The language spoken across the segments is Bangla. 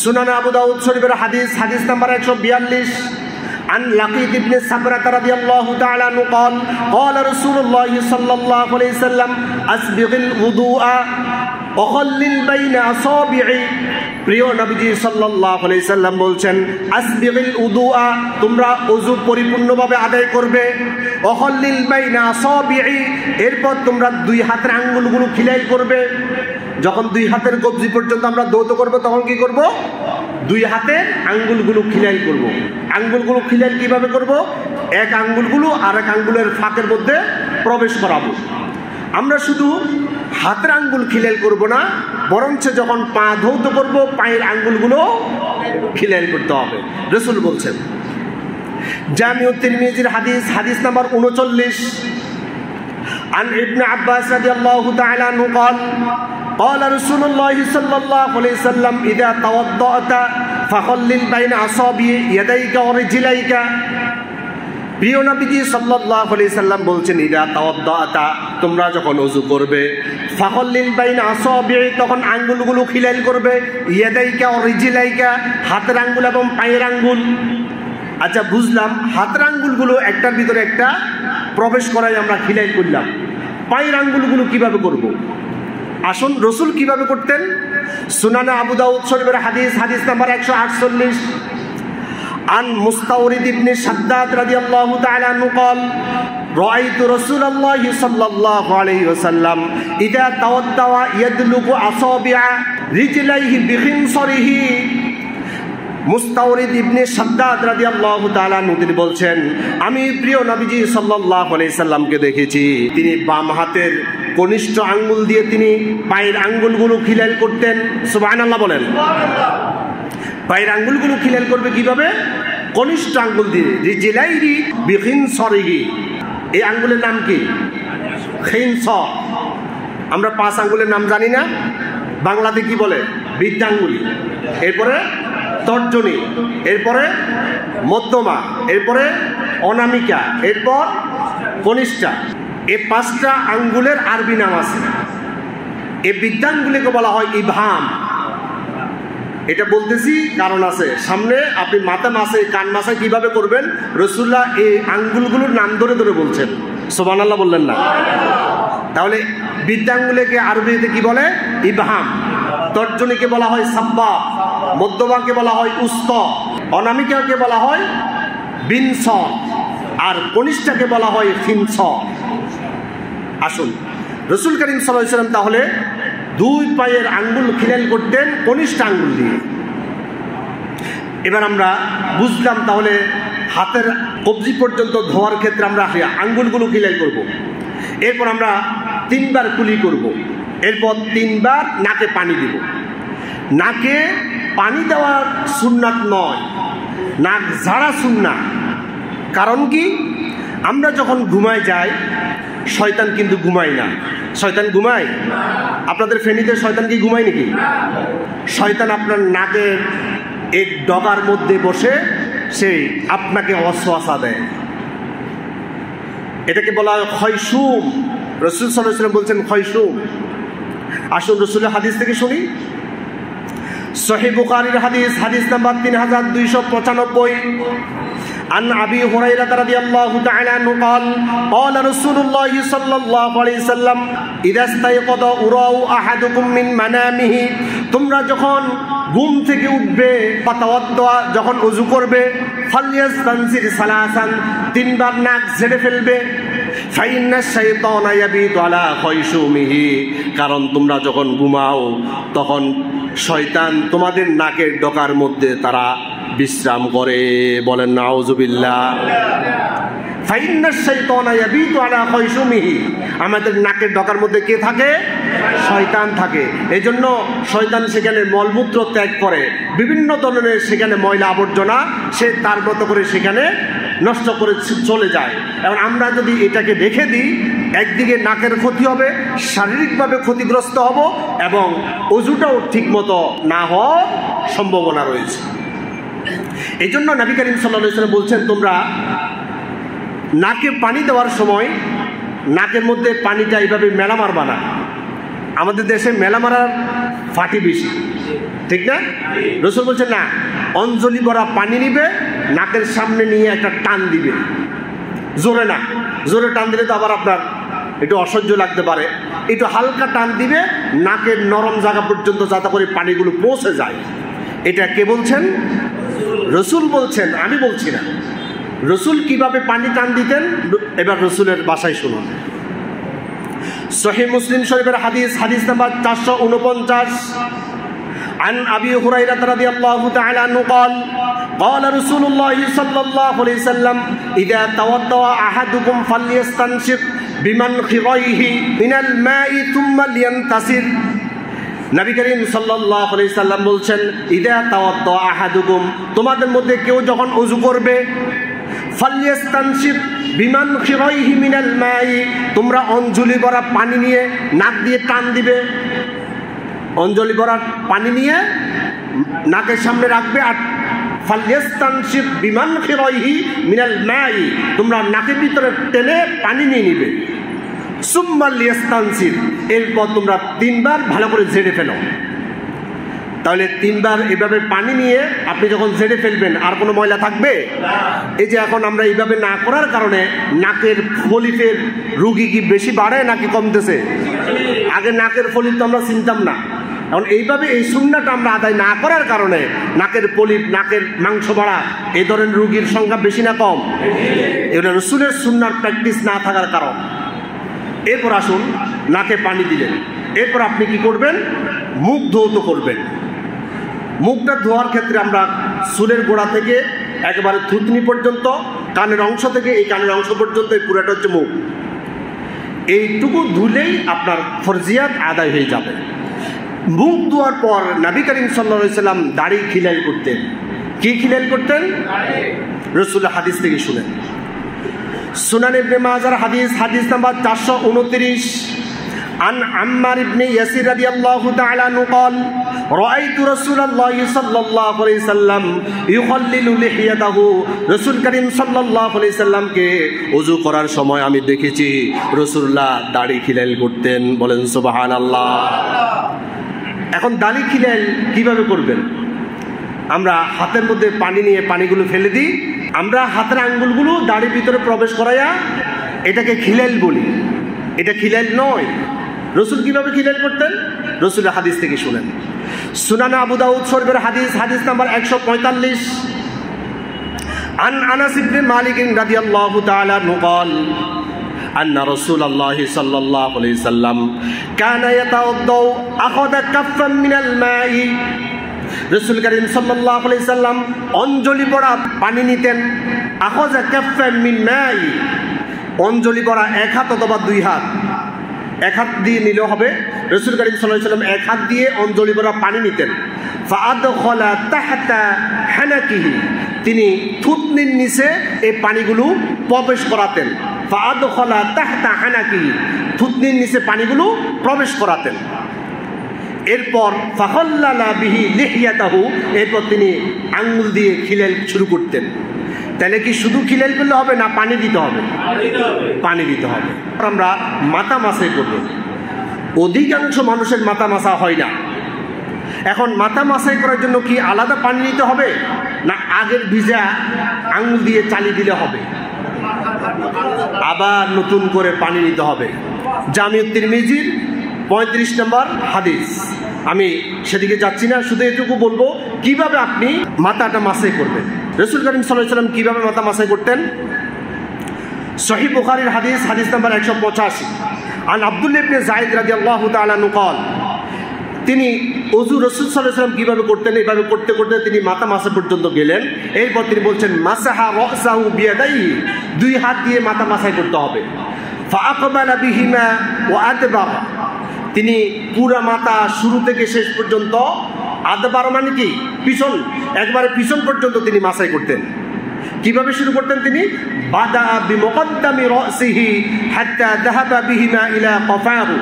সুনান আবু দাউদ শরীফের হাদিস, হাদিস নাম্বার 142, عن لقيط بن صبرة رضي الله تعالى عنه قال قال رسول الله صلى الله عليه وسلم أسبغ الوضوء وخلل بين أصابعي। প্রিয় নবীজি সাল্লাল্লাহু আলাইহি সাল্লাম বলছেন, আসবিগিল উদুআ, তোমরা ওযু পরিপূর্ণভাবে আদায় করবে, ওয়াখাল্লিল বাইনা আসাবি'i, এরপর তোমরা দুই হাতের আঙ্গুলগুলো খিলাইল করবে। যখন দুই হাতের কবজি পর্যন্ত আমরা দৌত করব তখন কি করব? দুই হাতের আঙ্গুলগুলো খিলাইল করব। আঙ্গুলগুলো খিলাইল কিভাবে করব? এক আঙ্গুলগুলো আর এক আঙ্গুলের ফাঁকের মধ্যে প্রবেশ করাবো। আমরা শুধু হাতের আঙ্গুল খিলাইল করব না, বরঞ্চ যখন পা ধৌত করব পায়ের আঙ্গুলগুলো খিলাইল করতে হবে। রাসূল বলছেন, জামিউত তিরমিজির হাদিস, হাদিস নাম্বার 39, عن ابن عباس رضي الله تعالى عنه قال قال رسول الله صلى الله عليه وسلم إذا توضأت فخلل بين أصابع يديك ورجليك। প্রিয় নবীজি সাল্লাল্লাহু আলাইহি সাল্লাম বলছেন, ইদা তাওয়াদ্দাতা, তোমরা যখন ওযু করবে, ফাখল্লিল বাইনা আসাবি'i, তখন আঙ্গুলগুলো খিলাইল করবে, ইয়াদাইকা ওয়া রিজলাইকা, হাতের আঙ্গুল এবং পায়ের আঙ্গুল। আচ্ছা, বুঝলাম হাতের আঙ্গুলগুলো একটার ভিতরে একটা প্রবেশ করাই আমরা খিলাইল করলাম। পায়ের আঙ্গুলগুলো কিভাবে করব? আসুন রাসূল কিভাবে করতেন। সুনানে আবু দাউদ শরীফের হাদিস, হাদিস নাম্বার 148, عن مستورد بن شداد رضي الله تعالى عنه قال رأيت رسول الله صلى الله عليه وسلم إذا توضأ يدلك أصابع رجليه بخنصره। মুস্তাওরিদ ইবনে শাদ্দাদ রাদিয়াল্লাহু তাআলা আনহু তিনি বলছেন, আমি প্রিয় নবীজি সাল্লাল্লাহু আলাইহি সাল্লামকে দেখেছি, তিনি বাম হাতের কনিষ্ঠ আঙ্গুল দিয়ে তিনি পায়ের আঙ্গুলগুলো খিলাইল করতেন। সুবহানাল্লাহ বলেন। পায়ের আঙ্গুলগুলো খিলাইল করবে কিভাবে? কনিষ্ঠ আঙ্গুল দিয়ে। রিজলাইহি বিখিনসরিহি, এই আঙ্গুলের নাম কি? খিনসর। আমরা 5 আঙ্গুলের নাম জানি না, বাংলাতে কি বলে? বৃদ্ধাঙ্গুলি, এরপরে তর্জনী, এরপরে মধ্যমা, এরপরে অনামিকা, এরপর কনিষ্ঠা। এই 5টা আঙ্গুলের আরবি নাম আছে। এই বৃদ্ধাঙ্গুলিকে বলা হয় ইবহাম। এটা বলতেছি কারণ আছে, সামনে আপনি মাথা মাসে কান মাসায় কিভাবে করবেন, রাসূলুল্লাহ এই আঙ্গুলগুলোর নাম ধরে ধরে বলছেন। সুবহানাল্লাহ বললেন না? তাহলে বৃদ্ধাঙ্গুলিকে আরবিতে কি বলে? ইবহাম। তর্জনীকে বলা হয় সাব্বাব, মধ্যমাকে বলা হয় উস্ত, অনামিকাকে বলা হয় বিনস, আর কনিষ্ঠাকে বলা হয় খিনস। আসুন, রাসূল করিম সাল্লাল্লাহু আলাইহি ওয়াসাল্লাম তাহলে দুই পায়ের আঙ্গুল খিলাইল করতেন কনিষ্ঠ আঙ্গুল দিয়ে। এবার আমরা বুঝলাম তাহলে হাতের কবজি পর্যন্ত ধোয়ার ক্ষেত্রে আমরা আঙ্গুলগুলো খিলাইল করব। এরপর আমরা 3 বার কুলি করব, এরপর 3 বার নাকে পানি দিব। নাকে পানি দেওয়ার সুন্নাত নয়, নাক ঝাড়া সুন্নাত। কারণ কি? আমরা যখন ঘুমায় যাই, শয়তান কিন্তু ঘুমায় না। শয়তান ঘুমায়? আপনাদের ফেনীতে শয়তান কি ঘুমায় নাকি? শয়তান আপনার নাকের এক ডগার মধ্যে বসে সে আপনাকে ওয়াসওয়াসা দেয়। এটাকে বলা হয় খয়সুম। রাসূল সাল্লাল্লাহু আলাইহি ওয়াসাল্লাম বলছেন খয়সুম। আসুন রাসূলের হাদিস থেকে শুনি। সহিহ বুখারীর হাদিস, হাদিস নাম্বার 3295, عن أبي هريرة رضي الله تعالى عنه قال قال رسول الله صلى الله عليه وسلم إذا استيقظ أراء أحدكم من منامه, তোমরা যখন ঘুম থেকে উঠবে, ফাতাওয়াদ্দা, যখন ওযু করবে, ফালইয়াস্তানসির সালাসান, 3 বার নাক ঝেড়ে ফেলবে। ফাইন্নাশ শাইতানা ইয়াবিতু আলা খয়শুমিহি, কারণ তোমরা যখন ঘুমাও তখন শয়তান তোমাদের নাকের ডগার মধ্যে তারা বিশ্রাম করে। বলেন নাউযুবিল্লাহ। ফাইন্নাশ শাইতানা ইয়াবিতু আলা খয়শুমিহি, আমাদের নাকের ডগার মধ্যে কে থাকে? শয়তান থাকে। এজন্য শয়তান সেখানে মলমূত্র ত্যাগ করে, বিভিন্ন ধরনের সেখানে ময়লা আবর্জনা সে তার মতো করে সেখানে নষ্ট করে চলে যায়। এবং আমরা যদি এটাকে রেখে দিই, একদিকে নাকের ক্ষতি হবে, শারীরিকভাবে ক্ষতিগ্রস্ত হব, এবং ওযুটাও ঠিকমতো না হওয়ার সম্ভাবনা রয়েছে। এই জন্য নবী করিম সাল্লাল্লাহু আলাইহি ওয়াসাল্লাম বলছেন, তোমরা নাকে পানি দেওয়ার সময় নাকের মধ্যে পানিটা এইভাবে মেলা মারবা না। আমাদের দেশে মেলা মারার ফাটি বেশি, ঠিক ঠিক না? রসুল বলছেন না, অঞ্জলি ভরা পানি নিবে, নাকের সামনে নিয়ে একটা টান দিবে, জোরে না, জোরে টান দিলে তো আবার আপনার একটু অসহ্য লাগতে পারে, একটু হালকা টান দিবে নাকের নরম জায়গা পর্যন্ত, যাতে করে পানিগুলো পৌঁছে যায়। এটা কে বলছেন? রসুল বলছেন, আমি বলছি না। রসুল কিভাবে পানি টান দিতেন, এবার রসুলের ভাষায় শুনুন। সহিহ মুসলিম শরীফের হাদিস, হাদিস নাম্বার 449, عن أبي هريرة رضي الله تعالى عنه قال قال رسول الله صلى الله عليه وسلم إذا توضأ أحدكم فليستنشق بمنخريه من الماء ثم لينتصر। নবী করিম সাল্লাল্লাহু আলাইহি সাল্লাম বলছেন, ইদা তাওয়াদ্দা আহাদুকুম, তোমাদের মধ্যে কেউ যখন ওযু করবে, ফালইস্তানশিক বিমানখিরাইহি মিনাল মাই, তোমরা অঞ্জলি ভরা পানি নিয়ে নাক দিয়ে টান দিবে, অঞ্জলি ভরা পানি নিয়ে নাকের সামনে রাখবে, আর ফালইস্তানশিক বিমানখিরাইহি মিনাল মাই, তোমরা নাকের ভিতরে টেনে পানি নিয়ে নিবে। এরপর তোমরা 3 বার ভালো করে ঝেড়ে ফেলো। তাহলে 3 বার এভাবে পানি নিয়ে আপনি যখন ঝেড়ে ফেলবেন, আর কোনো ময়লা থাকবে? এই যে এখন আমরা এইভাবে না করার কারণে নাকের ফলিফের রুগী কি বেশি বাড়ে নাকি কমতেছে? আগে নাকের ফলিফ তো আমরা চিনতাম না, এখন এইভাবে এই সুন্নাহটা আমরা আদায় না করার কারণে নাকের পলিপ, নাকের মাংস বাড়া, এই ধরনের রুগীর সংখ্যা বেশি না কম? এটা রসুলের সুন্নাহর প্র্যাকটিস না থাকার কারণ। এরপর আসুন, নাকে পানি দিলেন, এরপর আপনি কি করবেন? মুখ ধৌত করবেন। মুখটা ধোয়ার ক্ষেত্রে আমরা চুলের গোড়া থেকে একেবারে থুতনি পর্যন্ত, কানের অংশ থেকে এই কানের অংশ পর্যন্ত, এই পুরাটা হচ্ছে মুখ। এইটুকু ধুলেই আপনার ফরজিয়াত আদায় হয়ে যাবে। মুখ ধোয়ার পর নবী করিম সাল্লাল্লাহু আলাইহি সাল্লাম দাড়ি খিলাল করতেন। কি খিলাল করতেন? রাসূলের হাদিস থেকে শুনেন। সুনান ইবনে মাজার হাদিস, হাদিস নাম্বার 429, عن عمار بن ياسر رضي الله تعالى عنه قال رأيت رسول الله صلى الله عليه وسلم يخلل لحيته। রাসূল করিম সাল্লাল্লাহু আলাইহি সাল্লামকে ওযু করার সময় আমি দেখেছি রাসূলুল্লাহ দাড়ি খিলাল করতেন। বলেন সুবহানাল্লাহ। এখন দাড়ি খিলাল কিভাবে করবেন? আমরা হাতের মধ্যে পানি নিয়ে পানিগুলো ফেলে দিই, আমরা হাতের আঙ্গুলগুলো দাড়ির ভিতরে প্রবেশ করাইয়া এটাকে খিলাল বলি। এটা খিলাল নয়। রসুল কিভাবে খিলাল করতেন? রসুলের হাদিস থেকে শুনেন। সুনান আবু দাউদ শরীফের হাদিস, হাদিস নাম্বার 145, عن أنس بن مالك رضي الله تعالى عنه قال أن رسول الله صلى الله عليه وسلم كان يتوضأ أخذ كفا من الماء। রাসূল করিম সাল্লাল্লাহু আলাইহি সাল্লাম অঞ্জলি ভরা পানি নিতেন। আখাযা কাফফান মিন মাই, অঞ্জলি ভরা 1 হাত অথবা 2 হাত, 1 হাত দিয়ে নিলেও হবে। রাসূল করিম সাল্লাল্লাহু আলাইহি সাল্লাম 1 হাত দিয়ে অঞ্জলি ভরা পানি নিতেন। ফাআদখালা তাহতা হানাকিহি, তিনি থুতনির নিচে এই পানিগুলো প্রবেশ করাতেন। ফাআদখালা তাহতা হানাকিহি, থুতনির নিচে পানিগুলো প্রবেশ করাতেন। এরপর ফাখাল্লালা বিহি লিহিয়াতাহু, এরপর তিনি আঙ্গুল দিয়ে খিলাল শুরু করতেন। তাহলে কি শুধু খিলাল করলে হবে না পানি দিতে হবে? পানি দিতে হবে। আমরা মাথা মাসাই করব। অধিকাংশ মানুষের মাথা মাসা হয় না। এখন মাথা মাসাই করার জন্য কি আলাদা পানি নিতে হবে, না আগের ভিজা আঙ্গুল দিয়ে চালিয়ে দিলে হবে? আবার নতুন করে পানি নিতে হবে। জামিউত তিরমিজির 35 নম্বর হাদিস। আমি সেদিকে যাচ্ছি না, শুধু এটুকু বলবো কিভাবে আপনি মাথাটা মাসাই করবেন। রাসূল করিম সাল্লাল্লাহু আলাইহি ওয়াসাল্লাম কিভাবে মাথা মাসাই করতেন? সহিহ বুখারীর হাদিস, হাদিস নাম্বার 185, আন আব্দুল্লাহ ইবনে যায়েদ রাদিয়াল্লাহু তাআলা আনহু قال, তিনি ওযু রাসূল সাল্লাল্লাহু আলাইহি ওয়াসাল্লাম কিভাবে করতেন, এইভাবে করতে করতে তিনি মাথা মাসা পর্যন্ত গেলেন। এরপর তিনি বলছেন মাসাহা রাসাহু বিয়াদাইহি, 2 হাত দিয়ে মাথা মাসাই করতে হবে। ফাআকবালা বিহিমা ওয়া আদবারা, তিনি পুরা মাথা শুরু থেকে শেষ পর্যন্ত, আদবার মানে কি পিছন, একবারে পিছন পর্যন্ত তিনি মাসাই করতেন। কিভাবে শুরু করতেন তিনি? বাদা বিমুকদ্দামি রাসিহি হাত্তা যাহাবা বিহিমা ইলা কফাহু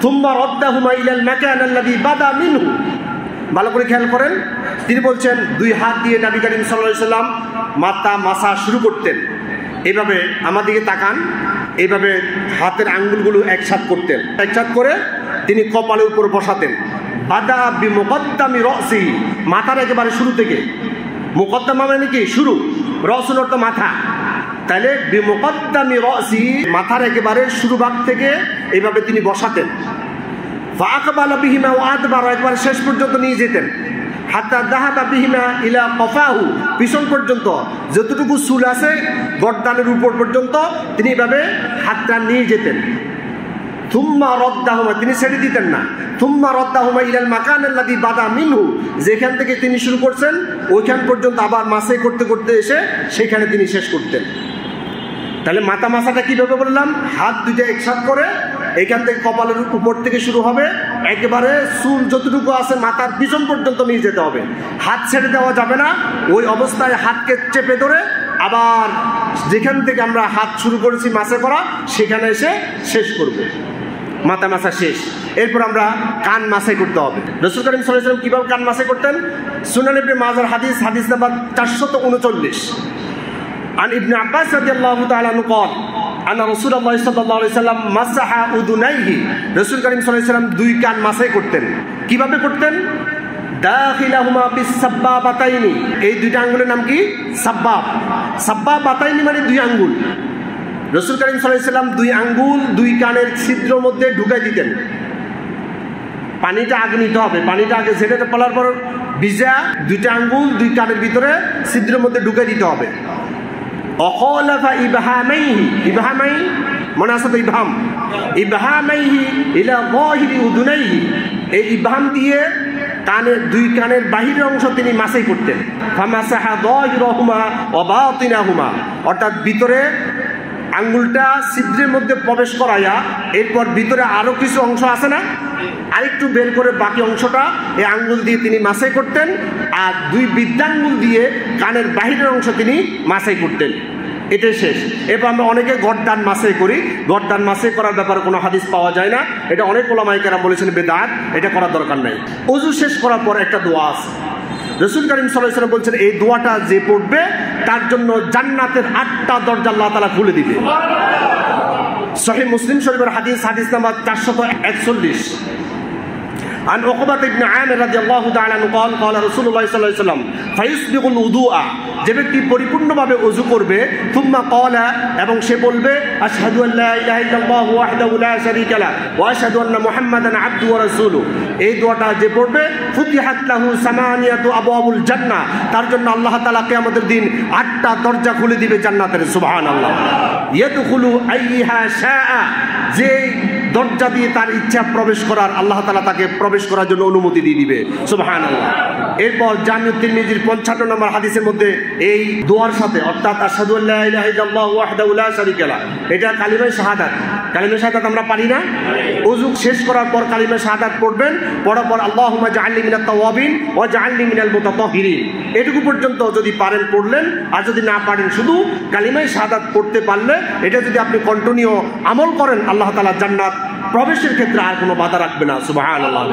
থুম্মা রাদ্দাহুমা ইলা আল মাকান আল্লাযী বাদা মিনহু। ভালো করে খেয়াল করেন, তিনি বলছেন 2 হাত দিয়ে নবী করিম সাল্লাল্লাহু আলাইহি ওয়াসাল্লাম মাথা মাসা শুরু করতেন। এইভাবে আমার দিকে তাকান, এইভাবে হাতের আঙ্গুলগুলো একসাথে করতেন, একসাথে করে তিনি কপালের উপর বসাতেন, বাদা বিমুকদ্দামি রাসি, মাথার একেবারে শুরু থেকে। মুকদ্দামা মানে কি? শুরু। রাসুল অর্থ মাথা। তাহলে বিমুকদ্দামি রাসি, মাথার একেবারে শুরু ভাগ থেকে এইভাবে তিনি বসাতেন। ফাআকবালা বিহিমা ওয়া আদবারা, একবার শেষ পর্যন্ত নিয়ে যেতেন। হাত্তা যাহাবা বিহিমা ইলা কফাহু, পিছন পর্যন্ত যতটুকু চুল আছে গর্দানের উপর পর্যন্ত তিনি এভাবে হাতটা নিয়ে যেতেন। থুম্মা রদ্দাহুমা, তিনি ছেড়ে দিতেন না। থুম্মা রদ্দাহুমা ইলাল মাকানাল্লাযী বাদা মিনহু, যেখান থেকে তিনি শুরু করছেন ওইখান পর্যন্ত আবার মাসাই করতে করতে এসে সেখানে তিনি শেষ করতেন। তাহলে মাথা মাসাটা কিভাবে বললাম? হাত দুইটা একসাথে করে এখান থেকে কপালের উপর থেকে শুরু হবে, একেবারে চুল যতটুকু আছে মাথার পিছন পর্যন্ত নিয়ে যেতে হবে। হাত ছেড়ে দেওয়া যাবে না। ওই অবস্থায় হাতকে চেপে ধরে আবার যেখান থেকে আমরা হাত শুরু করেছি মাসে করা সেখানে এসে শেষ করব। মাথা মাসা শেষ। এরপর আমরা কান মাসাই করতে হবে। রাসূল করিম সাল্লাল্লাহু আলাইহি ওয়াসাল্লাম কিভাবে কান মাসাই করতেন? সুনান ইবনে মাজার হাদিস, হাদিস নাম্বার 439। عن ابن عباس رضي الله تعالى عنه قال أن رسول الله صلى الله عليه وسلم مسح أذنيه, রাসূল করিম সাল্লাল্লাহু আলাইহি ওয়াসাল্লাম দুই কান মাসাই করতেন। কিভাবে করতেন? দাখিলাহুমা বিসাব্বাবাতাইনি, এই দুইটা আঙ্গুলের নাম কি? সাব্বাব। সাব্বাবাতাইনি মানে দুই আঙ্গুল। রাসূল করিম সাল্লাল্লাহু আলাইহি ওয়াসাল্লাম দুই আঙ্গুল দুই কানের ছিদ্রের মধ্যে ঢুকাই দিতেন। পানিটা আগে নিতে হবে, পানিটা আগে ঝেড়ে পড়ার পর ভিজা দুইটা আঙ্গুল দুই কানের ভিতরে ছিদ্রের মধ্যে ঢুকাই দিতে হবে। অখলাফা ইবহামাইহি, ইবহামাই মনে আছে তো? ইবহাম, ইবহামাইহি ইলা যাহিরি উযুনাইহি, এই ইবহাম দিয়ে কানের দুই কানের বাহিরের অংশ তিনি মাসাই করতেন। ফামাসাহা যাহিরাহুমা ওয়া বাতিনাহুমা, অর্থাৎ ভিতরে আঙ্গুলটা ছিদ্রের মধ্যে প্রবেশ করাইয়া এরপর ভিতরে আরো কিছু অংশ আছে না, আরেকটু বের করে বাকি অংশটা এই আঙ্গুল দিয়ে তিনি মাসাই করতেন। আর দুই বৃদ্ধাঙ্গুল দিয়ে কানের বাহিরের অংশ তিনি মাসাই করতেন। এটাই শেষ। এরপর আমরা অনেকে গর্দান মাসাই করি। গর্দান মাসাই করার ব্যাপারে কোনো হাদিস পাওয়া যায় না। এটা অনেক ওলামায়ে কেরাম বলেছেন বেদাত, এটা করার দরকার নাই। ওযু শেষ করার পর একটা দোয়া আছে। রাসূল করিম সাল্লাল্লাহু আলাইহি ওয়াসাল্লাম বলছেন এই দোয়াটা যে পড়বে তার জন্য জান্নাতের 8টা দরজা আল্লাহ তাআলা খুলে দিবে। সহিহ মুসলিম শরীফের হাদিস, হাদিস নাম্বার 441। عن عقبة بن عامر رضي الله تعالى عنه قال قال رسول الله صلى الله عليه وسلم فيسبغ الوضوء, যে ব্যক্তি পরিপূর্ণভাবে ওযু করবে, থুম্মা ক্বালা, এবং সে বলবে আশহাদু আল্লা ইলাহা ইল্লাল্লাহু ওয়াহদাহু লা শারীকা লাহু ওয়া আশহাদু আন্না মুহাম্মাদান আবদুহু ওয়া রাসূলুহু, এই দোয়াটা যে পড়বে ফুতিহাত লাহু সামানিয়াতু আবওয়াবুল জান্নাহ, তার জন্য আল্লাহ তাআলা কিয়ামতের দিন 8টা দরজা খুলে দিবে জান্নাতের। সুবহানাল্লাহ। ইয়াদখুলু আইয়্যিহা শাআ, যে দরজা দিয়ে তার ইচ্ছা প্রবেশ করার আল্লাহ তাআলা তাকে প্রবেশ করার জন্য অনুমতি দিয়ে দিবে। সুবহানাল্লাহ। এরপর জামি তিরমিজির 55 নম্বর হাদিসের মধ্যে এই দোয়ার সাথে, অর্থাৎ আশহাদু আল্লা ইলাহা ইল্লাল্লাহু ওয়াহদাহু লা শারীকা লাহু, এটা কালিমায়ে শাহাদাত। কালিমায়ে শাহাদাত আমরা পারি না? ওযু শেষ করার পর কালিমায়ে শাহাদাত পড়বেন, পড়ার পর আল্লাহুম্মা জাআলনি মিনাত তাওয়াবিন ওয়া জাআলনি মিনাল মুতাতাহহিরিন, এটুকু পর্যন্ত যদি পারেন পড়লেন। আর যদি না পারেন শুধু কালিমায়ে শাহাদাত পড়তে পারলে, এটা যদি আপনি কন্টিনিউ আমল করেন আল্লাহ তাআলা জান্নাত প্রবেশের ক্ষেত্রে আর কোনো বাধা রাখবে না। সুবহানাল্লাহ।